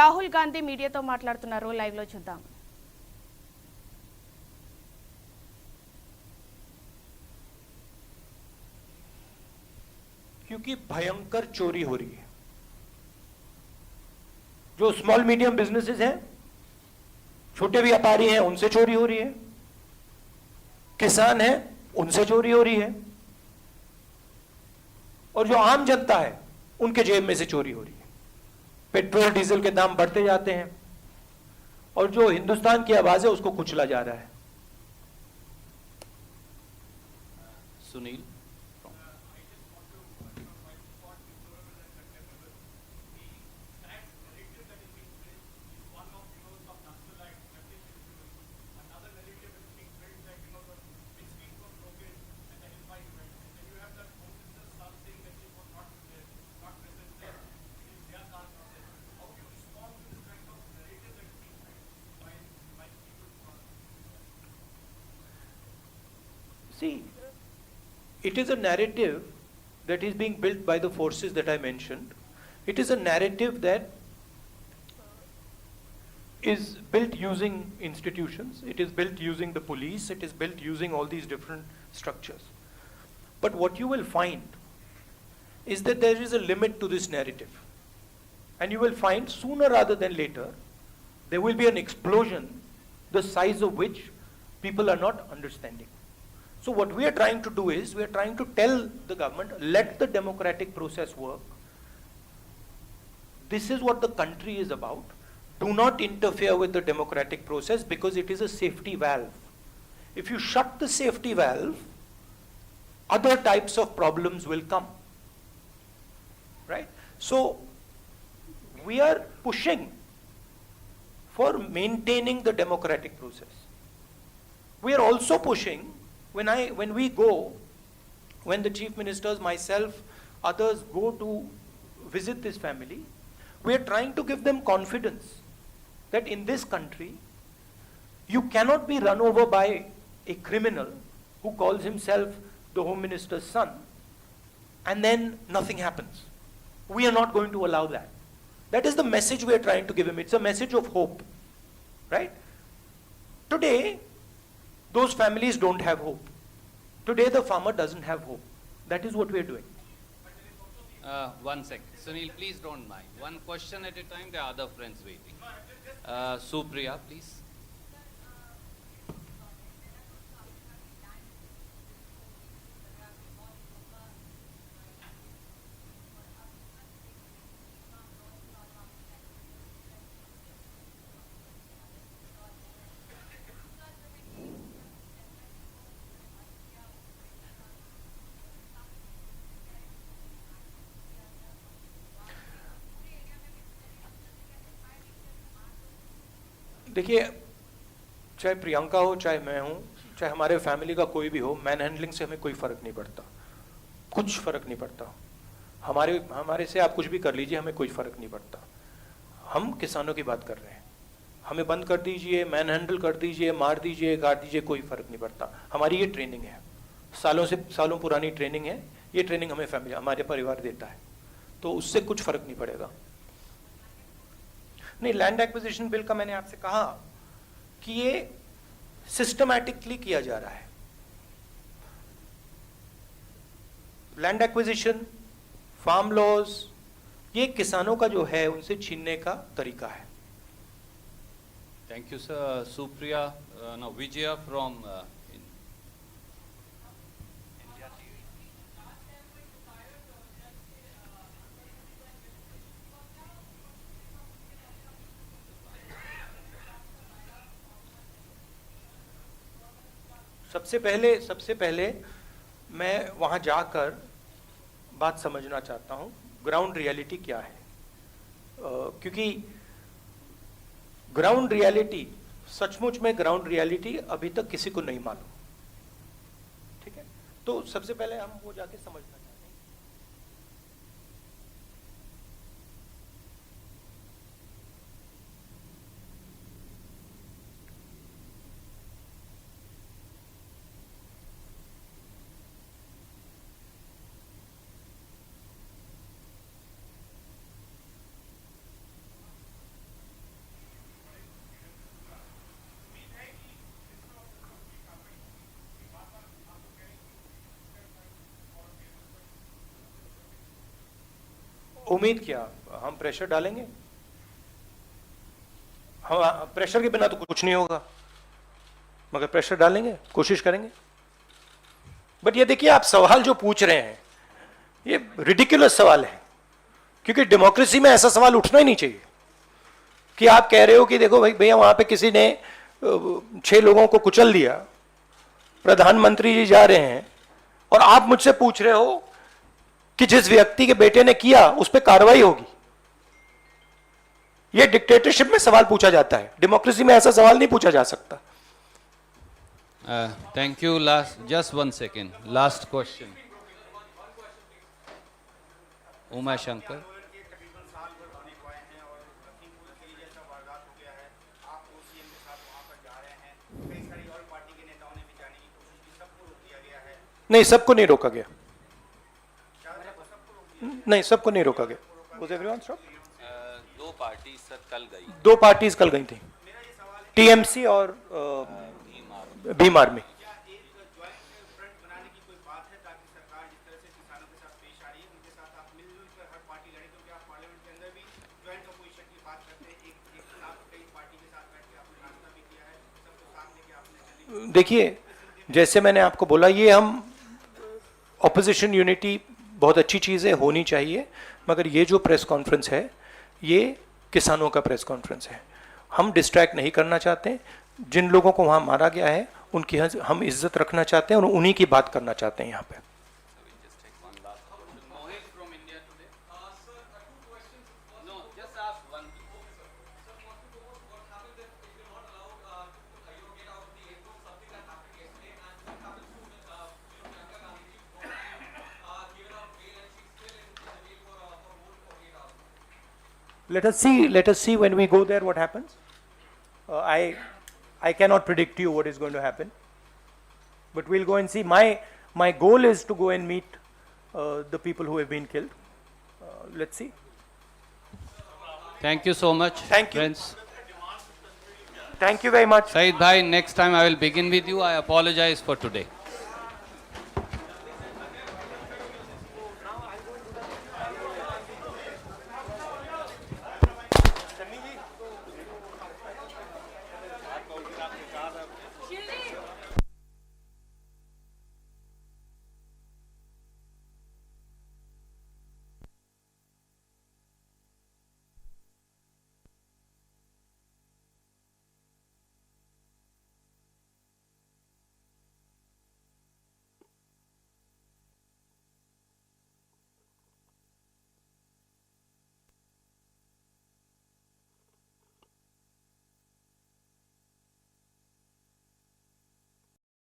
రాహుల్ గాంధీ మీడియాతో మాట్లాడుతున్నారు, లైవ్ లో చూద్దాం. क्योंकि भयंकर चोरी हो रही है. जो स्मॉल मीडियम बिजनेसेस हैं, छोटे व्यापारी हैं, उनसे चोरी हो रही है. किसान हैं, उनसे चोरी हो रही है. और जो आम जनता है, उनके जेब में से चोरी हो रही है. पेट्रोल डीजल के दाम बढ़ते जाते हैं और जो हिंदुस्तान की आवाज है उसको कुचला जा रहा है. Sunil, See, it is a narrative that is being built by the forces that I mentioned. It is a narrative that is built using institutions, it is built using the police, it is built using all these different structures. But what you will find is that there is a limit to this narrative. And you will find sooner rather than later, there will be an explosion, the size of which people are not understanding. So what we are trying to do is, we are trying to tell the government, let the democratic process work. This is what the country is about. Do not interfere with the democratic process because it is a safety valve. If you shut the safety valve, other types of problems will come. Right? So we are pushing for maintaining the democratic process. We are also pushing, when we go, when the chief ministers, myself, others go to visit this family, we are trying to give them confidence that in this country, you cannot be run over by a criminal who calls himself the Home Minister's son, and then nothing happens. We are not going to allow that. That is the message we are trying to give him. It's a message of hope, right? Today, those families don't have hope. Today, the farmer doesn't have hope. That is what we are doing. 1 second. Sunil, please don't mind. One question at a time, there are other friends waiting. Supriya, please. देखिए, चाहे प्रियंका हो, चाहे मैं हूं, चाहे हमारे family का कोई भी हो, मैन हैंडलिंग से हमें कोई फर्क नहीं पड़ता. कुछ फर्क नहीं पड़ता. हमारे से आप कुछ भी कर लीजिए, हमें कोई फर्क नहीं पड़ता. हम किसानों की बात कर रहे हैं. हमें बंद कर दीजिए, मैन हैंडल कर दीजिए, मार दीजिए, काट दीजिए, कोई फर्क नहीं पड़ता. हमारी ये ट्रेनिंग है, सालों पुरानी ट्रेनिंग है. ये ट्रेनिंग हमें फैमिली, हमारे परिवार देता है, तो उससे कुछ फर्क नहीं पड़ेगा. नहीं, लैंड एक्विजिशन बिल का मैंने आपसे कहा कि ये सिस्टमैटिकली किया जा रहा है. लैंड एक्विजिशन, फार्म लॉज, ये किसानों का जो है उनसे छीनने का तरीका है. Thank you, sir. Supriya, now Vijaya from सबसे पहले मैं वहां जाकर बात समझना चाहता हूं, ग्राउंड रियलिटी क्या है. क्योंकि ग्राउंड रियलिटी, सचमुच में ग्राउंड रियलिटी अभी तक किसी को नहीं मालूम. ठीक है, तो सबसे पहले हम वो जाके समझना चाहते हैं. उम्मीद क्या, हम प्रेशर डालेंगे? हम प्रेशर के बिना तो कुछ नहीं होगा, मगर प्रेशर डालेंगे, कोशिश करेंगे। बट ये देखिए, आप सवाल जो पूछ रहे हैं ये रिडिकुलस सवाल है, क्योंकि डेमोक्रेसी में ऐसा सवाल उठना ही नहीं चाहिए कि आप कह रहे हो कि देखो भाई भैया वहां पे किसी ने 6 लोगों को कुचल दिया, प्रधानमंत्री जी जा रहे हैं और आप मुझसे पूछ रहे हो कि जिस व्यक्ति के बेटे ने किया उस पर कार्रवाई होगी। यह डिक्टेटरशिप में सवाल पूछा जाता है, डेमोक्रेसी में ऐसा सवाल नहीं पूछा जा सकता। Thank you. Just 1 second. Last question. Uma Shankar. नहीं, सबको नहीं रोका गया, नहीं सबको नहीं रोका गया। Was everyone stopped? दो पार्टी सर कल गई, 2 पार्टीज कल गई थी, टीएमसी और भीम आर्मी। देखिए, जैसे मैंने आपको बोला, ये हम ऑपोजिशन यूनिटी बहुत अच्छी चीज़ है, होनी चाहिए, मगर ये जो प्रेस कॉन्फ्रेंस है ये किसानों का प्रेस कॉन्फ्रेंस है। हम डिस्ट्रैक्ट नहीं करना चाहते, जिन लोगों को वहाँ मारा गया है उनकी हम इज्जत रखना चाहते हैं और उन्हीं की बात करना चाहते हैं यहाँ पे। Let us see when we go there what happens. I cannot predict you what is going to happen, but we'll go and see. My goal is to go and meet the people who have been killed. Let's see. Thank you so much. Thank you. Friends. Thank you very much. Saeed bhai, next time I will begin with you. I apologize for today.